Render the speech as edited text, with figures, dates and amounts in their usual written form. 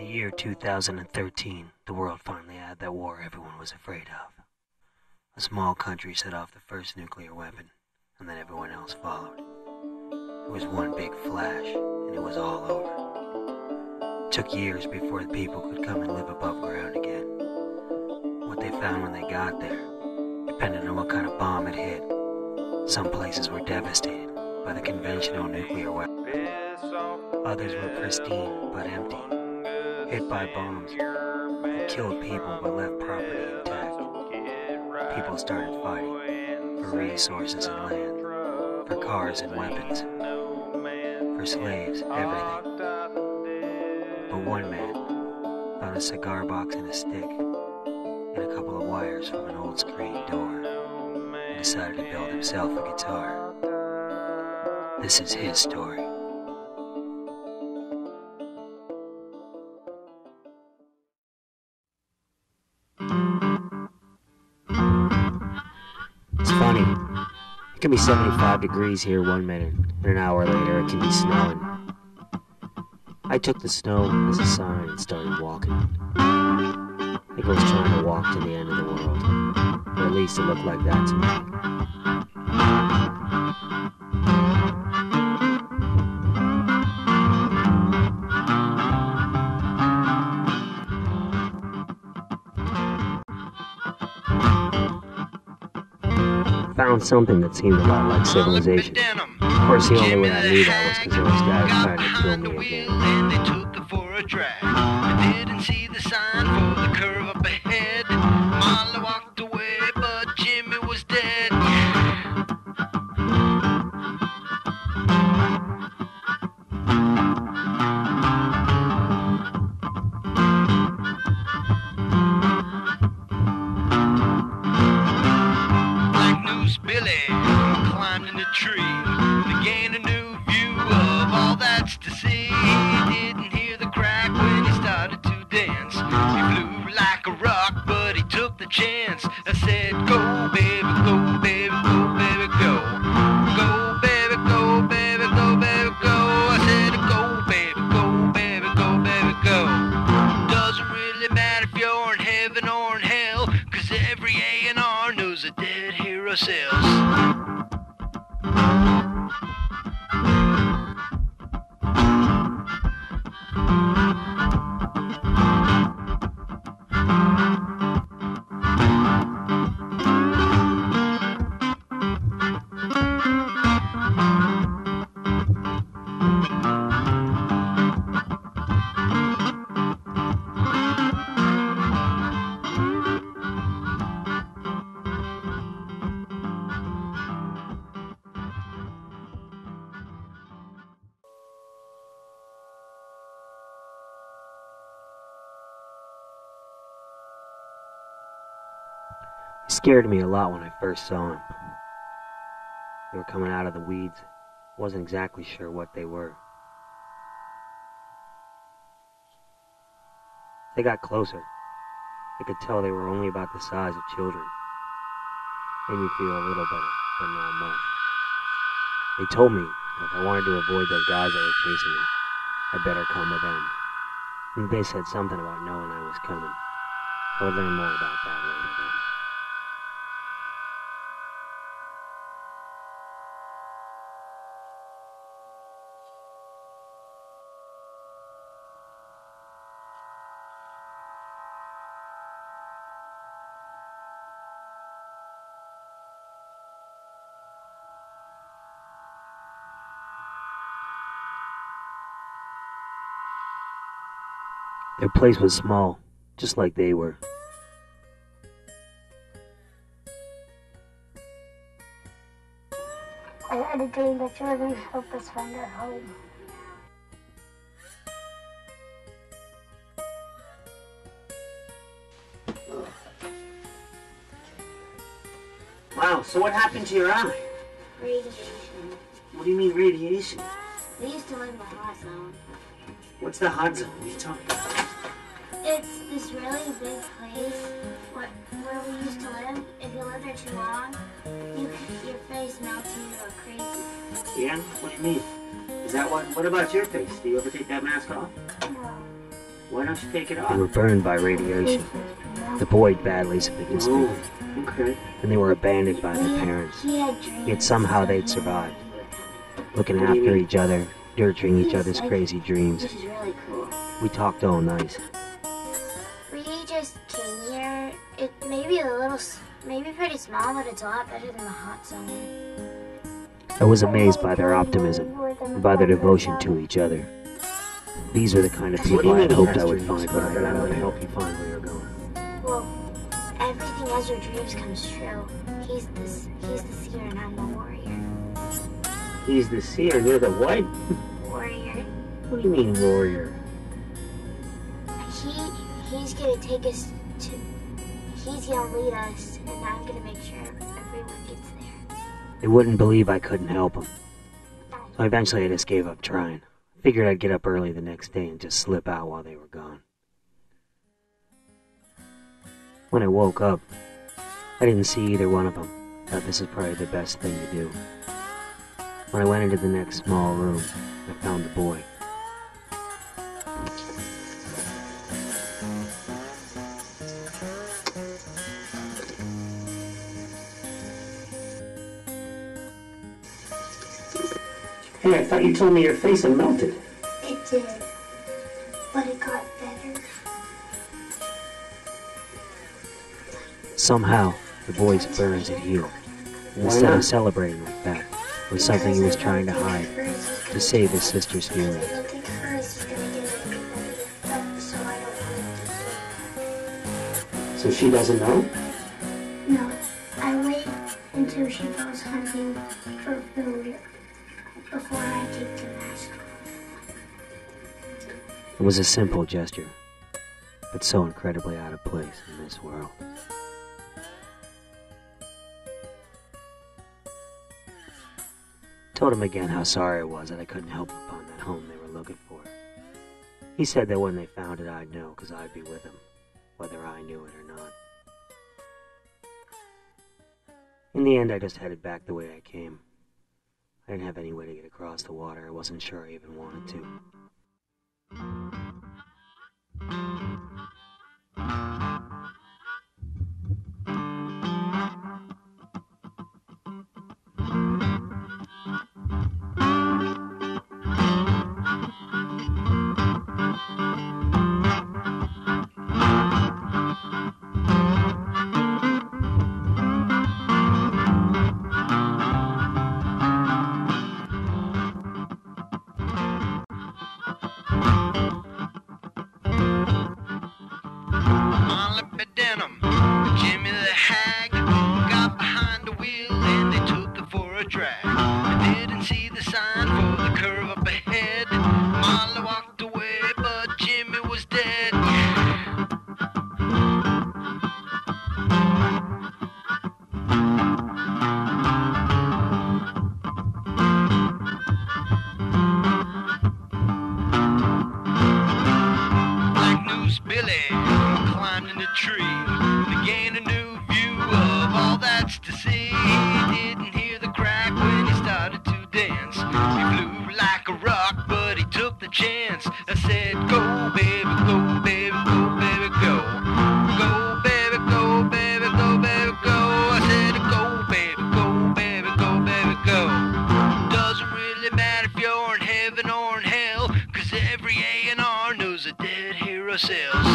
year 2013, the world finally had that war everyone was afraid of. A small country set off the first nuclear weapon, and then everyone else followed. It was one big flash, and it was all over. It took years before the people could come and live above ground again. What they found when they got there depended on what kind of bomb it hit. Some places were devastated by the conventional nuclear weapon. Others were pristine but empty, hit by bombs that killed people but left property intact. People started fighting for resources and land, for cars and weapons, for slaves, everything. But one man found a cigar box and a stick and a couple of wires from an old screen door and decided to build himself a guitar. This is his story. It's funny. It can be 75 degrees here one minute, and an hour later it can be snowing. I took the snow as a sign and started walking. I think I was trying to walk to the end of the world, or at least it looked like that to me. Found something that seemed a lot like civilization. Of course, the only way I knew that was because there was guys trying to kill me again. And they took her for a drive. I didn't see the sign for the curve up ahead. Molly walked away, but Jimmy was dead. Billy climbed in a tree, began a new view of all that's to see. He didn't hear the crack when he started to dance. He flew like a rock, but he took the chance. I said, go baby, go baby, go baby, go. Go baby, go baby, go baby, go. I said, go baby, go baby, go baby, go. Doesn't really matter if you're in heaven or in hell, 'cause every A&R knows a dead hero sells. He scared me a lot when I first saw him. They were coming out of the weeds. Wasn't exactly sure what they were. As they got closer, I could tell they were only about the size of children. Made me feel a little better, but not much. They told me that if I wanted to avoid those guys that were chasing me, I'd better come with them. And they said something about knowing I was coming. I would learn more about that later, though. Their place was small, just like they were. I had a dream that you were going to help us find our home. Wow, so what happened to your eye? Radiation. What do you mean radiation? We used to live in the hot zone. What's the hot zone? What are you talking about? It's this really big place where we used to live. If you live there too long, your face melts and you go crazy. Yeah? What do you mean? Is that what about your face? Do you ever take that mask off? No. Why don't you take it They off? were burned by radiation. The boy badly severely, Oh, okay. and they were abandoned by their parents. He had dreams. Yet somehow they'd survived, looking What do you after mean? each other, nurturing each other's crazy dreams. This is really cool. We talked all night. We just came here. It may be maybe pretty small, but it's a lot better than the hot zone. I was amazed by their optimism and by their devotion to each other. These are the kind of people I had hoped I would find when I got out to help you find where you're going. Well, everything as your dreams comes true. He's the seer and I'm the warrior. He's the seer, you're the what? Warrior. What do you mean, warrior? He's gonna take us to. He's gonna lead us, and I'm gonna make sure everyone gets there. They wouldn't believe I couldn't help them. So eventually I just gave up trying. Figured I'd get up early the next day and just slip out while they were gone. When I woke up, I didn't see either one of them. Thought this is probably the best thing to do. When I went into the next small room, I found the boy. Hey, I thought you told me your face had melted. It did, but it got better. Somehow, the boy's burns had healed. And instead of celebrating like that, it was something he was trying to hide, to save his sister's I feelings. don't think hers is gonna get any better, so I don't want it to. So she doesn't know? No, I wait until she goes hunting for food before I take the mask off. It was a simple gesture, but so incredibly out of place in this world. Told him again how sorry I was that I couldn't help him find that home they were looking for. He said that when they found it I'd know, because I'd be with them, whether I knew it or not. In the end, I just headed back the way I came. I didn't have any way to get across the water. I wasn't sure I even wanted to. Jimmy the hag got behind the wheel and they took it for a drag. They didn't see the sign for the curve up ahead. Molly walked away, but Jimmy was dead. Black News Billy climbed in the tree, gained a new view of all that's to see. He didn't hear the crack when he started to dance. He flew like a rock, but he took the chance. I said, go, baby, go, baby, go, baby, go. Go, baby, go, baby, go, baby, go. I said, go, baby, go, baby, go, baby, go. Doesn't really matter if you're in heaven or in hell, 'cause every A&R knows a dead hero sells.